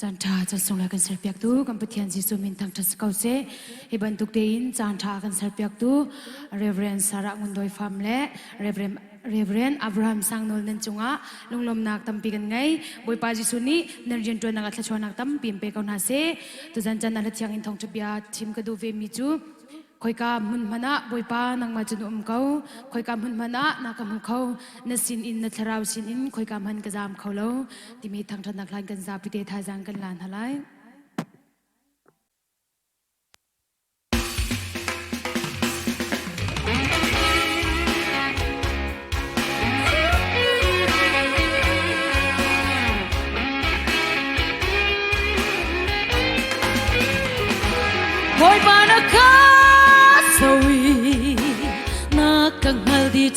จันทราจะส่งลากันเสียเปียกตูกัมพูชาจิสุมินทางทัศกาวเซให้บรรทุกเดินจันทรากันเสียเปียกตูเรเวรนสาระมุนโดยฟาร์มและเรเวรนอับราฮัมสังโนลนันจุงะลุงลมนักตั้มปีกันไงบอยปาจิสุนีนันเรียนตัวนักทัศชวนักตั้มปีมเปกเอาหน้าเซตุจันจันนันเทียงอินทองจุบยาทีมกระดูเวมิจูคอยกามุนมานะบอยปานังมาจุนเขาคอยกามุนมานะนักมุนเขานสินอินนทราวสินอินคอยกามันกระจามเขาแล้วที่มีทางทันนักลานกันซาปิเตทาจังกันลานหลายบอยปานัก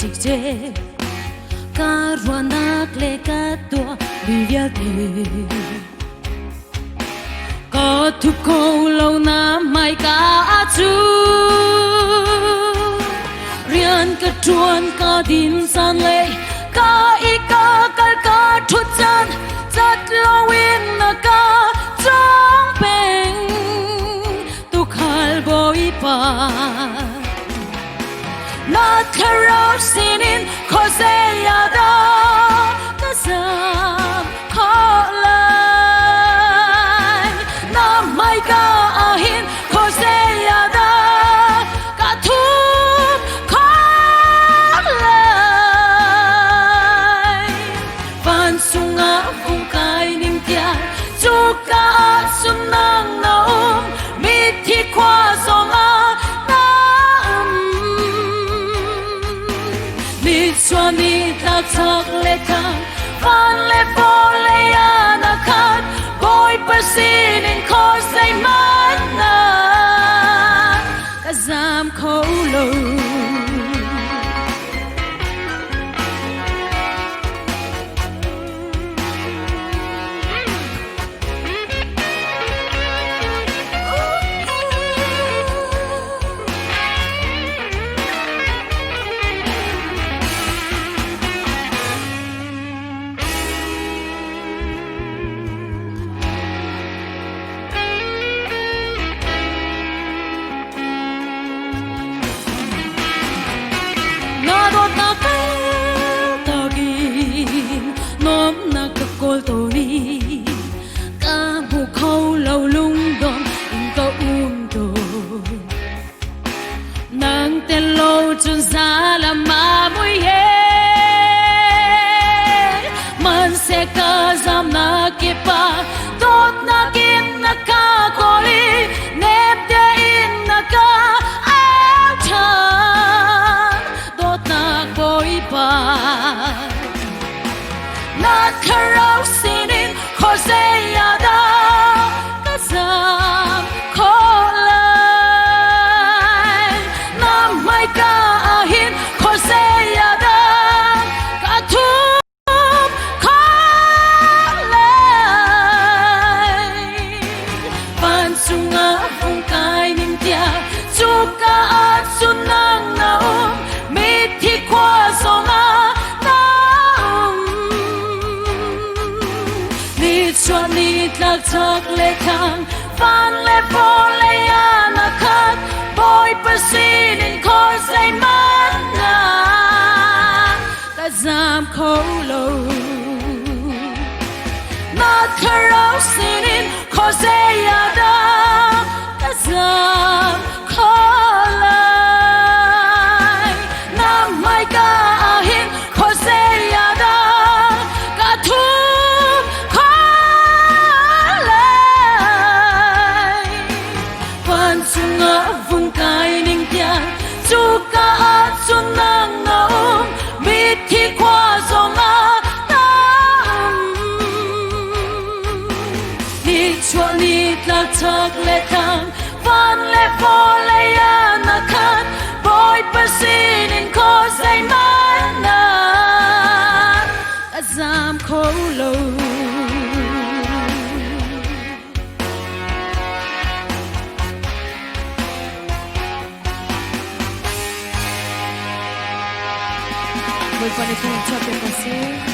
จิกเจการวนักเลกตัววิญญาณก็ทุกคนเหล่านั้นไม่กล้าจูเรียนกระชวนก็ดินสันเลยก็อีกก็ทุกจันจัดลวินนักจ้องเป็นตุกฮัลบอยปาNot kerosene kozeyada kazam kolay namay ka ahin kozeyada katum kolay pansunga fungkay nimtia juga sunang naum miti kwa songaส่วนนี้ทักทักเล็กขังฟันเล็บโบเลยานาคัดบอยประสิทธิ์ขอใส่มันนากระซามเขาโลจนซาลามามุยเฮมันเสกจำนักเก็บปาโดดนักกินนักกาโคลีเนบเดอินนักกาอาชาโดดนักบอยปานักคาราสินินโคเซยาดากะซามโคลายน้ำไม่กาส่วนนี้ทักทักเล็กขังฟันเล็บโบเลยานาคัดบอยประสิทธิ์ขอใส่มันนากระซามเขาโลนักคาราสินินขอเสียดากระซามเขาลายน้ำไม่กล้าหินขอเสียดากระทุsunga vungkai ningtia juga sunang naum miti kwa zonga nam ni chua ni tak tak le kang van le po le ya na khat boy pasin in ko sai man na azam ko lo Voy para el chat de